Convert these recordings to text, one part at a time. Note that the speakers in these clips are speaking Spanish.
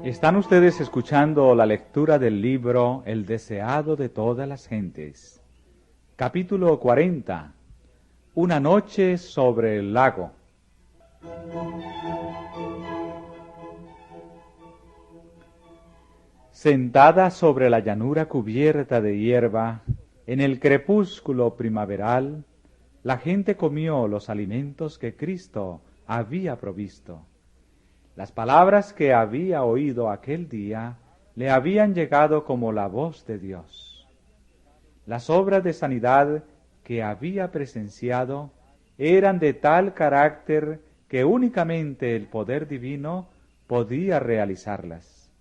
Están ustedes escuchando la lectura del libro El deseado de todas las gentes. Capítulo 40. Una noche sobre el lago. Sentada sobre la llanura cubierta de hierba, en el crepúsculo primaveral, la gente comió los alimentos que Cristo había provisto. Las palabras que había oído aquel día le habían llegado como la voz de Dios. Las obras de sanidad que había presenciado eran de tal carácter que únicamente el poder divino podía realizarlas.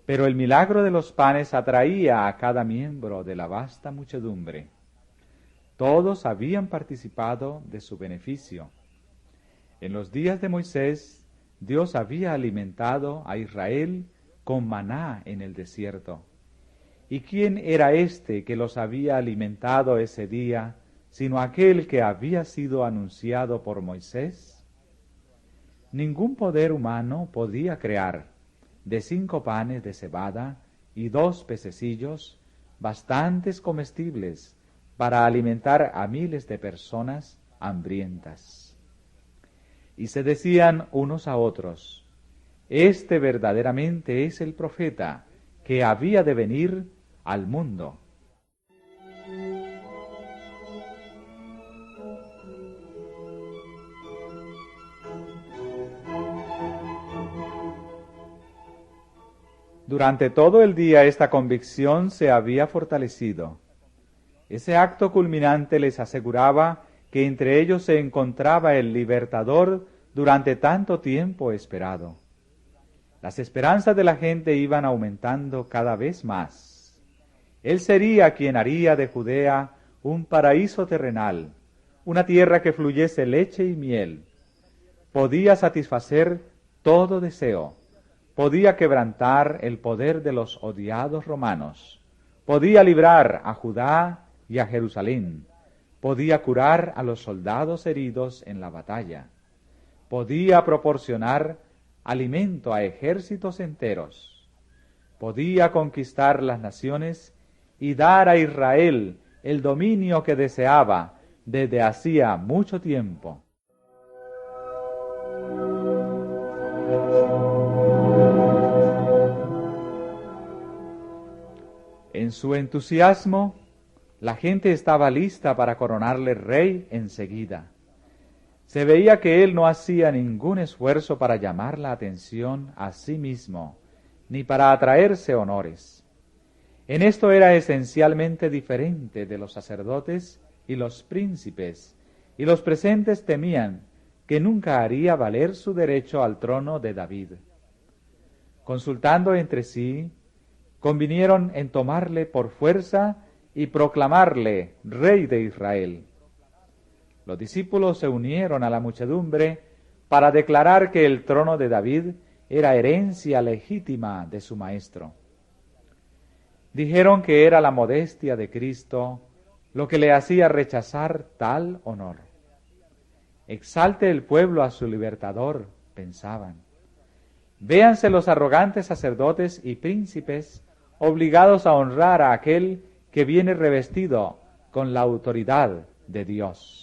Pero el milagro de los panes atraía a cada miembro de la vasta muchedumbre. Todos habían participado de su beneficio. En los días de Moisés, Dios había alimentado a Israel con maná en el desierto. ¿Y quién era éste que los había alimentado ese día, sino aquel que había sido anunciado por Moisés? Ningún poder humano podía crear, de 5 panes de cebada y 2 pececillos, bastantes comestibles para alimentar a miles de personas hambrientas. Y se decían unos a otros: este verdaderamente es el profeta que había de venir al mundo. Durante todo el día esta convicción se había fortalecido. Ese acto culminante les aseguraba que entre ellos se encontraba el libertador durante tanto tiempo esperado. Las esperanzas de la gente iban aumentando cada vez más. Él sería quien haría de Judea un paraíso terrenal, una tierra que fluyese leche y miel. Podía satisfacer todo deseo, podía quebrantar el poder de los odiados romanos, podía librar a Judá y a Jerusalén, podía curar a los soldados heridos en la batalla, podía proporcionar alimento a ejércitos enteros, podía conquistar las naciones y dar a Israel el dominio que deseaba desde hacía mucho tiempo. En su entusiasmo, la gente estaba lista para coronarle rey enseguida. Se veía que él no hacía ningún esfuerzo para llamar la atención a sí mismo, ni para atraerse honores. En esto era esencialmente diferente de los sacerdotes y los príncipes, y los presentes temían que nunca haría valer su derecho al trono de David. Consultando entre sí, convinieron en tomarle por fuerza y proclamarle rey de Israel. Los discípulos se unieron a la muchedumbre para declarar que el trono de David era herencia legítima de su maestro. Dijeron que era la modestia de Cristo lo que le hacía rechazar tal honor. Exalte el pueblo a su libertador, pensaban. Véanse los arrogantes sacerdotes y príncipes obligados a honrar a aquel que viene revestido con la autoridad de Dios.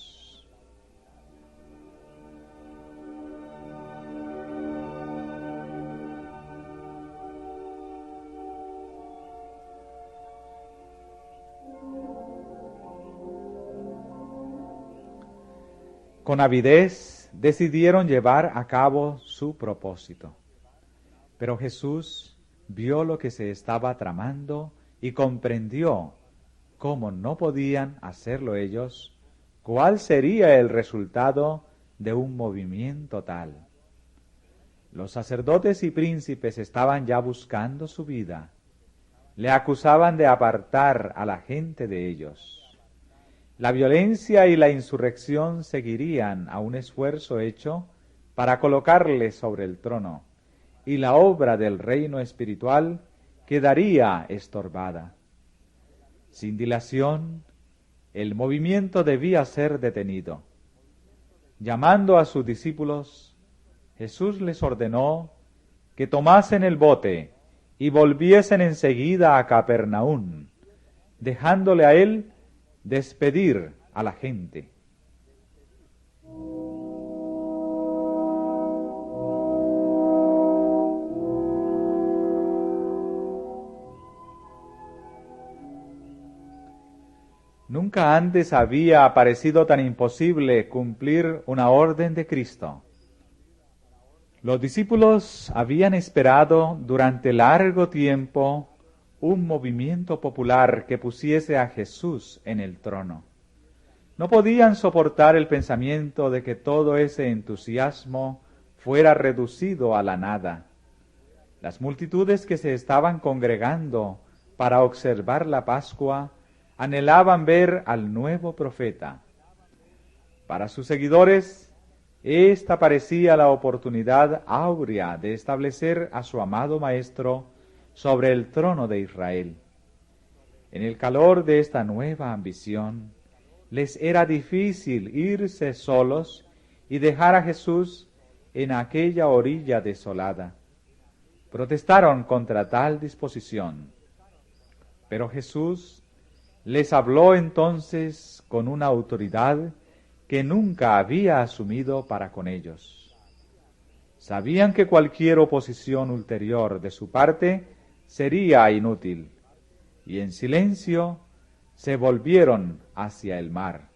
Con avidez decidieron llevar a cabo su propósito. Pero Jesús vio lo que se estaba tramando y comprendió, cómo no podían hacerlo ellos, cuál sería el resultado de un movimiento tal. Los sacerdotes y príncipes estaban ya buscando su vida. Le acusaban de apartar a la gente de ellos. La violencia y la insurrección seguirían a un esfuerzo hecho para colocarle sobre el trono, y la obra del reino espiritual quedaría estorbada. Sin dilación, el movimiento debía ser detenido. Llamando a sus discípulos, Jesús les ordenó que tomasen el bote y volviesen enseguida a Capernaum, dejándole a él despedir a la gente. Nunca antes había parecido tan imposible cumplir una orden de Cristo. Los discípulos habían esperado durante largo tiempo un movimiento popular que pusiese a Jesús en el trono. No podían soportar el pensamiento de que todo ese entusiasmo fuera reducido a la nada. Las multitudes que se estaban congregando para observar la Pascua anhelaban ver al nuevo profeta. Para sus seguidores, esta parecía la oportunidad áurea de establecer a su amado Maestro sobre el trono de Israel. En el calor de esta nueva ambición, les era difícil irse solos y dejar a Jesús en aquella orilla desolada. Protestaron contra tal disposición, pero Jesús les habló entonces con una autoridad que nunca había asumido para con ellos. Sabían que cualquier oposición ulterior de su parte sería inútil, y en silencio se volvieron hacia el mar.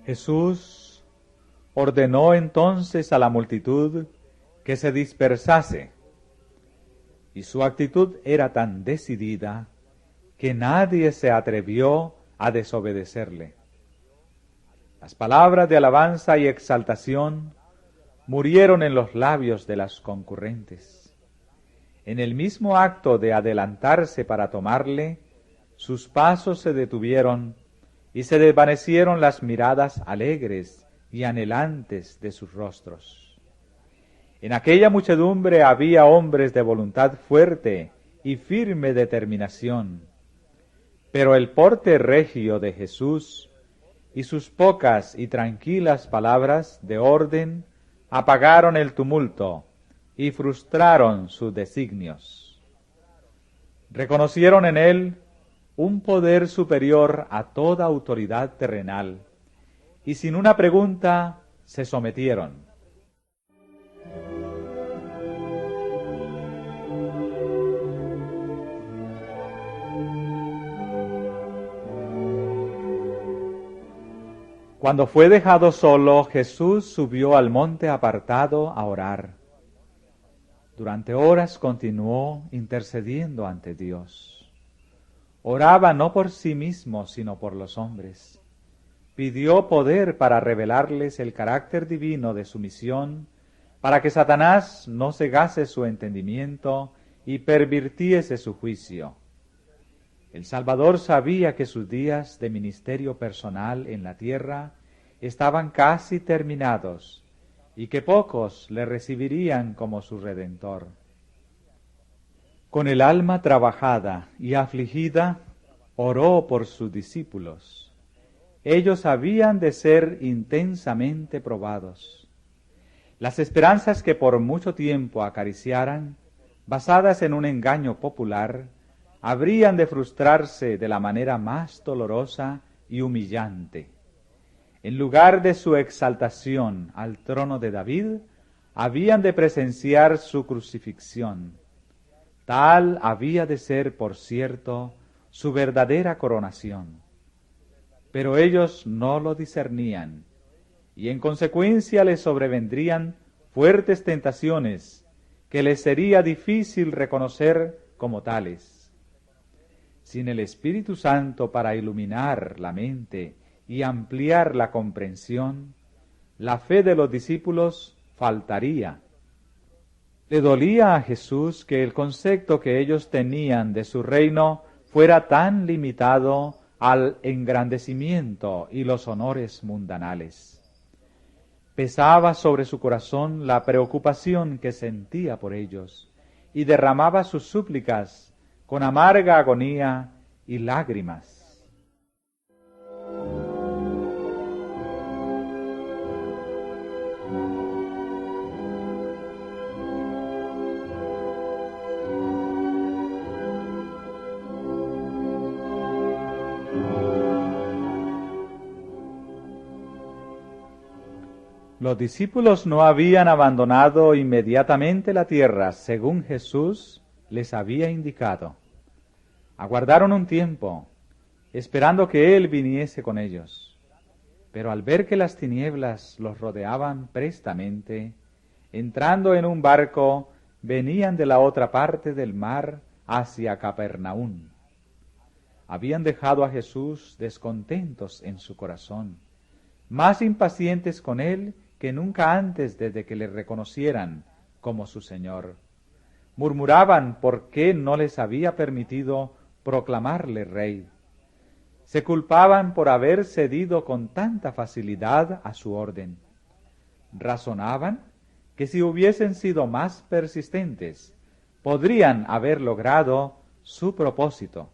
Jesús ordenó entonces a la multitud que se dispersase, y su actitud era tan decidida que nadie se atrevió a desobedecerle. Las palabras de alabanza y exaltación murieron en los labios de las concurrentes. En el mismo acto de adelantarse para tomarle, sus pasos se detuvieron y se desvanecieron las miradas alegres y anhelantes de sus rostros. En aquella muchedumbre había hombres de voluntad fuerte y firme determinación, pero el porte regio de Jesús y sus pocas y tranquilas palabras de orden apagaron el tumulto y frustraron sus designios. Reconocieron en él un poder superior a toda autoridad terrenal, y sin una pregunta se sometieron. Cuando fue dejado solo, Jesús subió al monte apartado a orar. Durante horas continuó intercediendo ante Dios. Oraba no por sí mismo, sino por los hombres. Pidió poder para revelarles el carácter divino de su misión, para que Satanás no cegase su entendimiento y pervirtiese su juicio. El Salvador sabía que sus días de ministerio personal en la tierra estaban casi terminados y que pocos le recibirían como su Redentor. Con el alma trabajada y afligida, oró por sus discípulos. Ellos habían de ser intensamente probados. Las esperanzas que por mucho tiempo acariciaran, basadas en un engaño popular, habrían de frustrarse de la manera más dolorosa y humillante. En lugar de su exaltación al trono de David, habían de presenciar su crucifixión. Tal había de ser, por cierto, su verdadera coronación. Pero ellos no lo discernían, y en consecuencia les sobrevendrían fuertes tentaciones que les sería difícil reconocer como tales. Sin el Espíritu Santo para iluminar la mente y ampliar la comprensión, la fe de los discípulos faltaría. Le dolía a Jesús que el concepto que ellos tenían de su reino fuera tan limitado al engrandecimiento y los honores mundanales. Pesaba sobre su corazón la preocupación que sentía por ellos y derramaba sus súplicas con amarga agonía y lágrimas. Los discípulos no habían abandonado inmediatamente la tierra, según Jesús les había indicado. Aguardaron un tiempo, esperando que Él viniese con ellos. Pero al ver que las tinieblas los rodeaban prestamente, entrando en un barco, venían de la otra parte del mar hacia Capernaum. Habían dejado a Jesús descontentos en su corazón, más impacientes con Él que nunca antes desde que le reconocieran como su Señor. Murmuraban por qué no les había permitido proclamarle rey. Se culpaban por haber cedido con tanta facilidad a su orden. Razonaban que si hubiesen sido más persistentes, podrían haber logrado su propósito.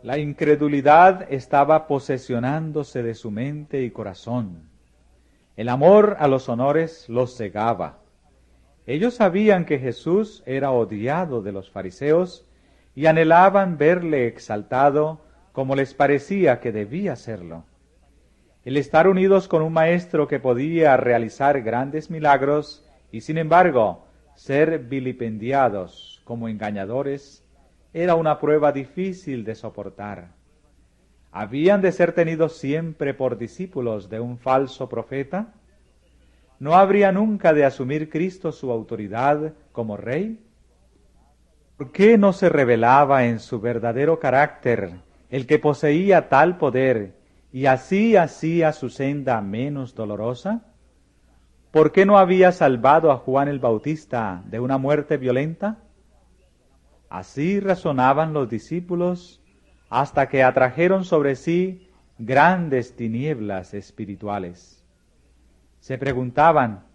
La incredulidad estaba posesionándose de su mente y corazón. El amor a los honores los cegaba. Ellos sabían que Jesús era odiado de los fariseos y anhelaban verle exaltado como les parecía que debía serlo. El estar unidos con un maestro que podía realizar grandes milagros y sin embargo ser vilipendiados como engañadores era una prueba difícil de soportar. ¿Habían de ser tenidos siempre por discípulos de un falso profeta? ¿No habría nunca de asumir Cristo su autoridad como Rey? ¿Por qué no se revelaba en su verdadero carácter el que poseía tal poder y así hacía su senda menos dolorosa? ¿Por qué no había salvado a Juan el Bautista de una muerte violenta? Así razonaban los discípulos hasta que atrajeron sobre sí grandes tinieblas espirituales. Se preguntaban,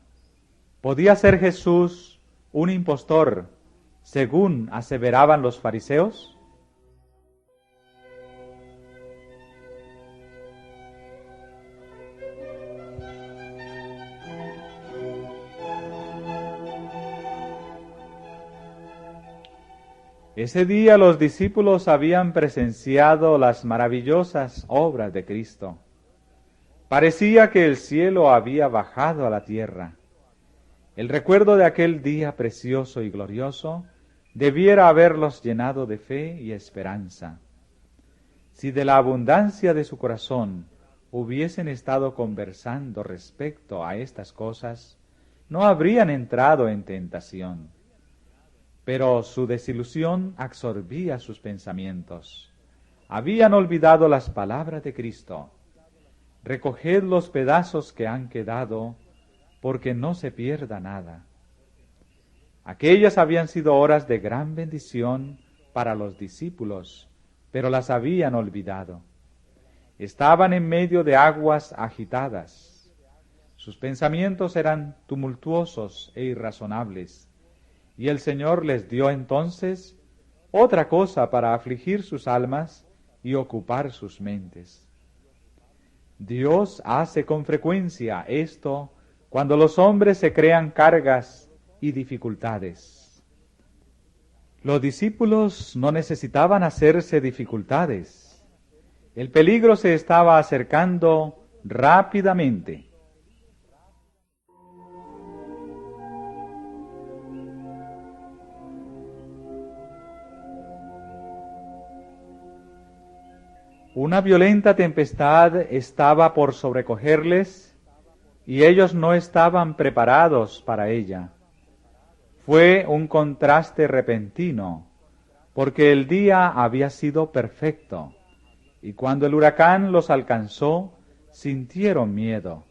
¿podía ser Jesús un impostor, según aseveraban los fariseos? Ese día los discípulos habían presenciado las maravillosas obras de Cristo. Parecía que el cielo había bajado a la tierra. El recuerdo de aquel día precioso y glorioso debiera haberlos llenado de fe y esperanza. Si de la abundancia de su corazón hubiesen estado conversando respecto a estas cosas, no habrían entrado en tentación. Pero su desilusión absorbía sus pensamientos. Habían olvidado las palabras de Cristo. Recoged los pedazos que han quedado, porque no se pierda nada. Aquellas habían sido horas de gran bendición para los discípulos, pero las habían olvidado. Estaban en medio de aguas agitadas. Sus pensamientos eran tumultuosos e irrazonables. Y el Señor les dio entonces otra cosa para afligir sus almas y ocupar sus mentes. Dios hace con frecuencia esto cuando los hombres se crean cargas y dificultades. Los discípulos no necesitaban hacerse dificultades. El peligro se estaba acercando rápidamente. Una violenta tempestad estaba por sobrecogerles y ellos no estaban preparados para ella. Fue un contraste repentino, porque el día había sido perfecto, y cuando el huracán los alcanzó, sintieron miedo.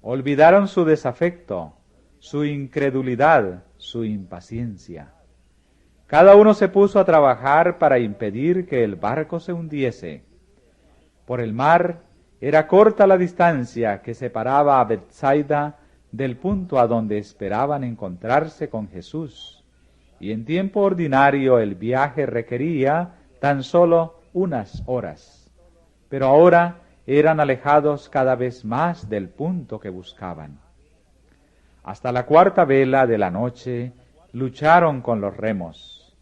Olvidaron su desafecto, su incredulidad, su impaciencia. Cada uno se puso a trabajar para impedir que el barco se hundiese. Por el mar era corta la distancia que separaba a Bethsaida del punto a donde esperaban encontrarse con Jesús, y en tiempo ordinario el viaje requería tan solo unas horas, pero ahora eran alejados cada vez más del punto que buscaban. Hasta la cuarta vela de la noche lucharon con los remos.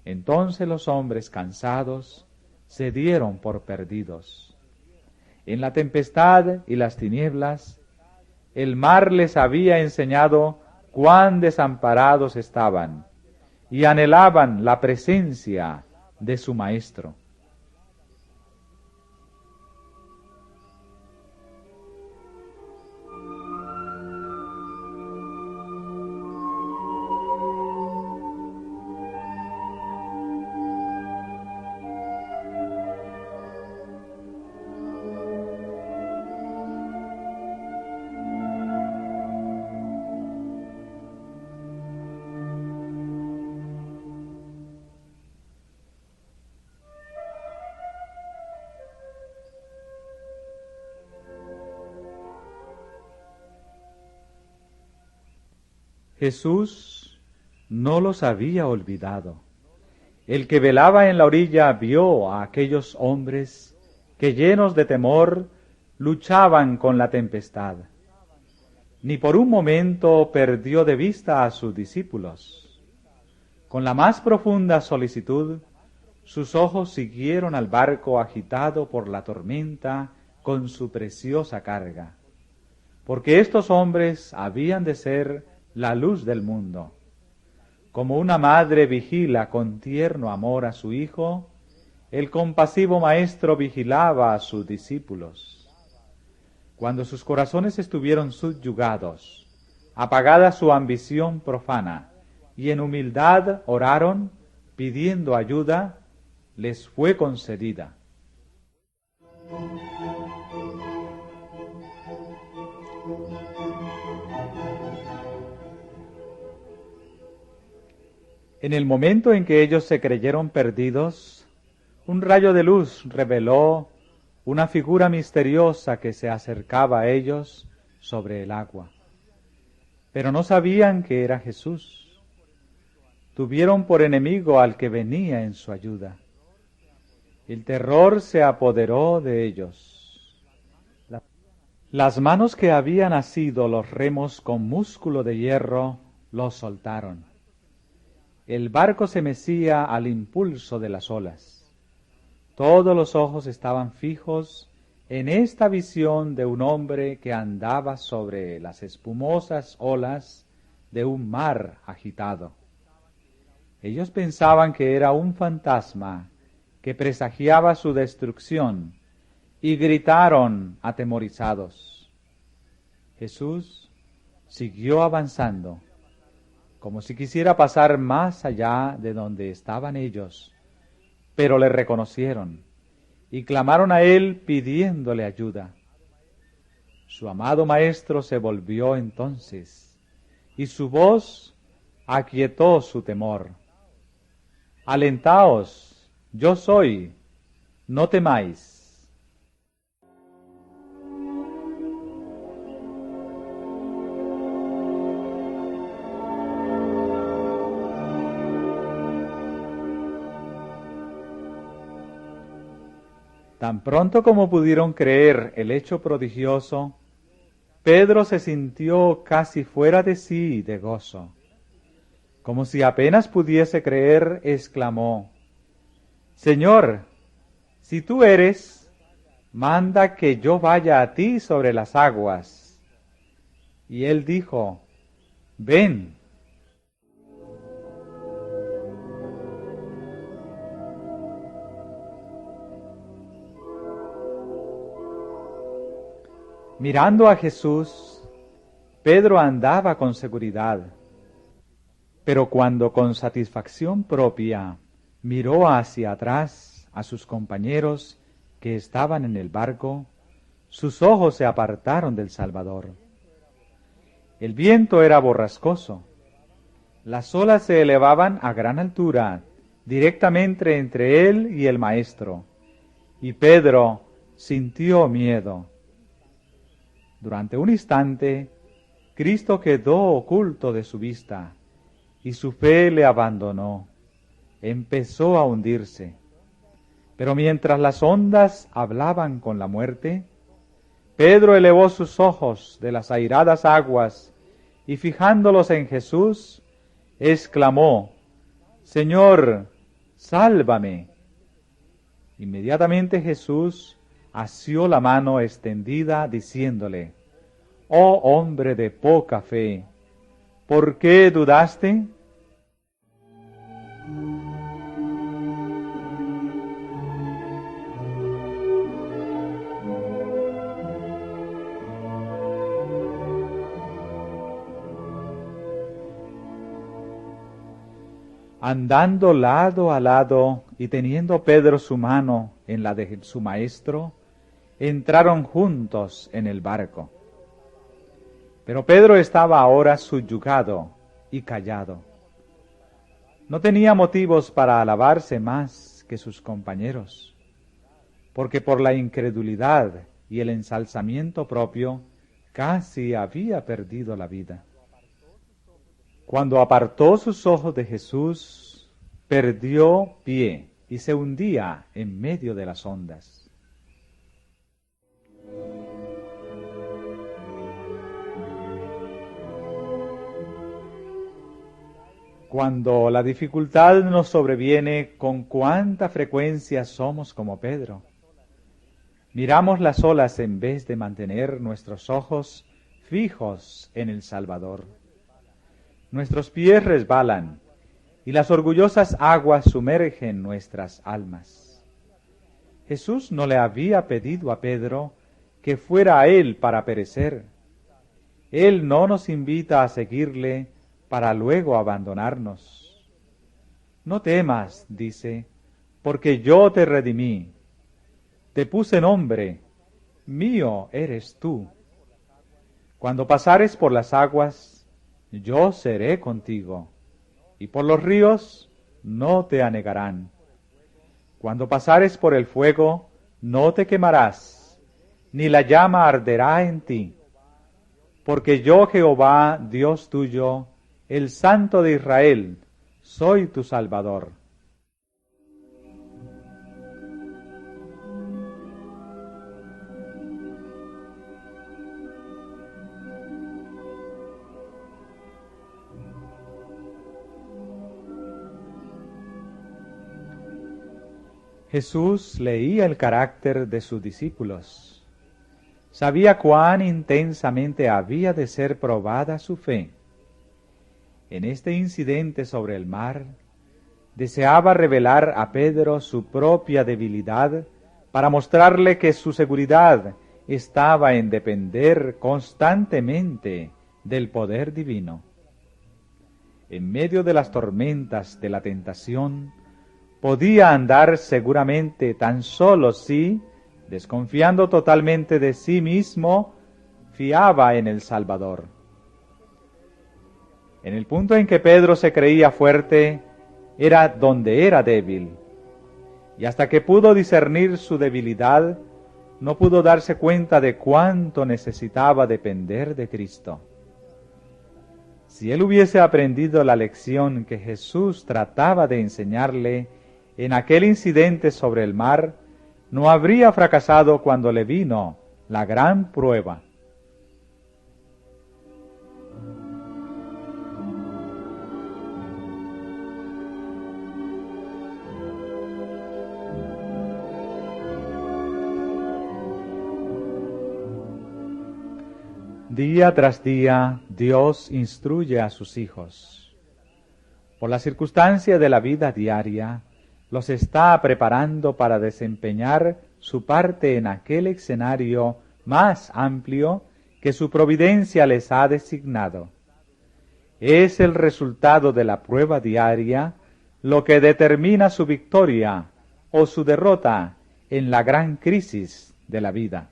Entonces los hombres cansados se dieron por perdidos. En la tempestad y las tinieblas, el mar les había enseñado cuán desamparados estaban y anhelaban la presencia de su Maestro. Jesús no los había olvidado. El que velaba en la orilla vio a aquellos hombres que, llenos de temor, luchaban con la tempestad. Ni por un momento perdió de vista a sus discípulos. Con la más profunda solicitud, sus ojos siguieron al barco agitado por la tormenta con su preciosa carga, porque estos hombres habían de ser la luz del mundo. Como una madre vigila con tierno amor a su hijo, el compasivo Maestro vigilaba a sus discípulos. Cuando sus corazones estuvieron subyugados, apagada su ambición profana, y en humildad oraron, pidiendo ayuda, les fue concedida. En el momento en que ellos se creyeron perdidos, un rayo de luz reveló una figura misteriosa que se acercaba a ellos sobre el agua. Pero no sabían que era Jesús. Tuvieron por enemigo al que venía en su ayuda. El terror se apoderó de ellos. Las manos que habían asido los remos con músculo de hierro los soltaron. El barco se mecía al impulso de las olas. Todos los ojos estaban fijos en esta visión de un hombre que andaba sobre las espumosas olas de un mar agitado. Ellos pensaban que era un fantasma que presagiaba su destrucción y gritaron atemorizados. Jesús siguió avanzando, como si quisiera pasar más allá de donde estaban ellos, pero le reconocieron y clamaron a él pidiéndole ayuda. Su amado Maestro se volvió entonces, y su voz aquietó su temor. Alentaos, yo soy, no temáis. Tan pronto como pudieron creer el hecho prodigioso, Pedro se sintió casi fuera de sí de gozo. Como si apenas pudiese creer, exclamó: Señor, si tú eres, manda que yo vaya a ti sobre las aguas. Y él dijo: Ven. Mirando a Jesús, Pedro andaba con seguridad, pero cuando con satisfacción propia miró hacia atrás a sus compañeros que estaban en el barco, sus ojos se apartaron del Salvador. El viento era borrascoso, las olas se elevaban a gran altura, directamente entre él y el Maestro, y Pedro sintió miedo. Durante un instante, Cristo quedó oculto de su vista y su fe le abandonó. Empezó a hundirse. Pero mientras las ondas hablaban con la muerte, Pedro elevó sus ojos de las airadas aguas y fijándolos en Jesús, exclamó: Señor, sálvame. Inmediatamente Jesús asió la mano extendida, diciéndole: Oh hombre de poca fe, ¿por qué dudaste? Andando lado a lado y teniendo Pedro su mano en la de su maestro, entraron juntos en el barco. Pero Pedro estaba ahora subyugado y callado. No tenía motivos para alabarse más que sus compañeros, porque por la incredulidad y el ensalzamiento propio casi había perdido la vida. Cuando apartó sus ojos de Jesús, perdió pie y se hundía en medio de las ondas. Cuando la dificultad nos sobreviene, ¿con cuánta frecuencia somos como Pedro? Miramos las olas en vez de mantener nuestros ojos fijos en el Salvador. Nuestros pies resbalan y las orgullosas aguas sumergen nuestras almas. Jesús no le había pedido a Pedro que fuera a él para perecer. Él no nos invita a seguirle para luego abandonarnos. No temas, dice, porque yo te redimí. Te puse nombre, mío eres tú. Cuando pasares por las aguas, yo seré contigo, y por los ríos no te anegarán. Cuando pasares por el fuego, no te quemarás, ni la llama arderá en ti. Porque yo, Jehová, Dios tuyo, el Santo de Israel, soy tu Salvador. Jesús leía el carácter de sus discípulos. Sabía cuán intensamente había de ser probada su fe. En este incidente sobre el mar, deseaba revelar a Pedro su propia debilidad para mostrarle que su seguridad estaba en depender constantemente del poder divino. En medio de las tormentas de la tentación, podía andar seguramente tan solo si, desconfiando totalmente de sí mismo, fiaba en el Salvador. En el punto en que Pedro se creía fuerte, era donde era débil, y hasta que pudo discernir su debilidad, no pudo darse cuenta de cuánto necesitaba depender de Cristo. Si él hubiese aprendido la lección que Jesús trataba de enseñarle en aquel incidente sobre el mar, no habría fracasado cuando le vino la gran prueba. Día tras día, Dios instruye a sus hijos. Por la circunstancia de la vida diaria, los está preparando para desempeñar su parte en aquel escenario más amplio que su providencia les ha designado. Es el resultado de la prueba diaria lo que determina su victoria o su derrota en la gran crisis de la vida.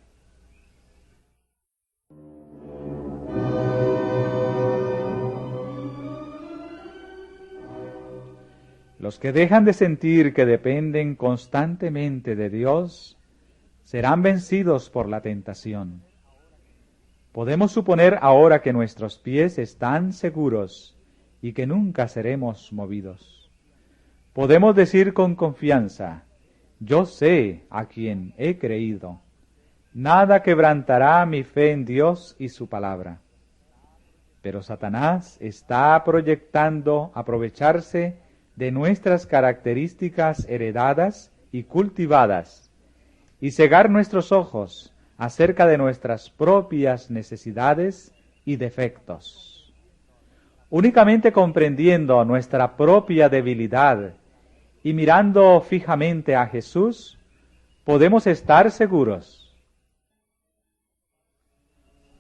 Los que dejan de sentir que dependen constantemente de Dios, serán vencidos por la tentación. Podemos suponer ahora que nuestros pies están seguros y que nunca seremos movidos. Podemos decir con confianza, yo sé a quien he creído. Nada quebrantará mi fe en Dios y su palabra. Pero Satanás está proyectando aprovecharse de nuestras características heredadas y cultivadas y cegar nuestros ojos acerca de nuestras propias necesidades y defectos. Únicamente comprendiendo nuestra propia debilidad y mirando fijamente a Jesús, podemos estar seguros.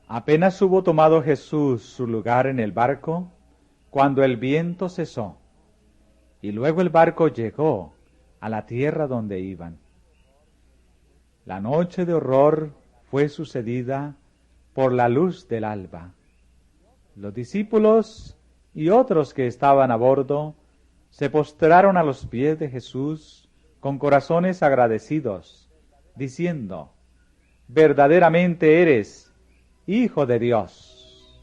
Apenas hubo tomado Jesús su lugar en el barco, cuando el viento cesó, y luego el barco llegó a la tierra donde iban. La noche de horror fue sucedida por la luz del alba. Los discípulos y otros que estaban a bordo se postraron a los pies de Jesús con corazones agradecidos, diciendo, verdaderamente eres Hijo de Dios.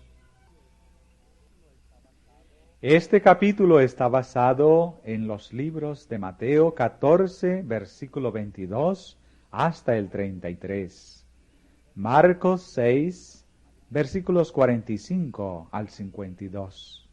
Este capítulo está basado en los libros de Mateo 14, versículo 22 hasta el 33, Marcos 6, versículos 45 al 52,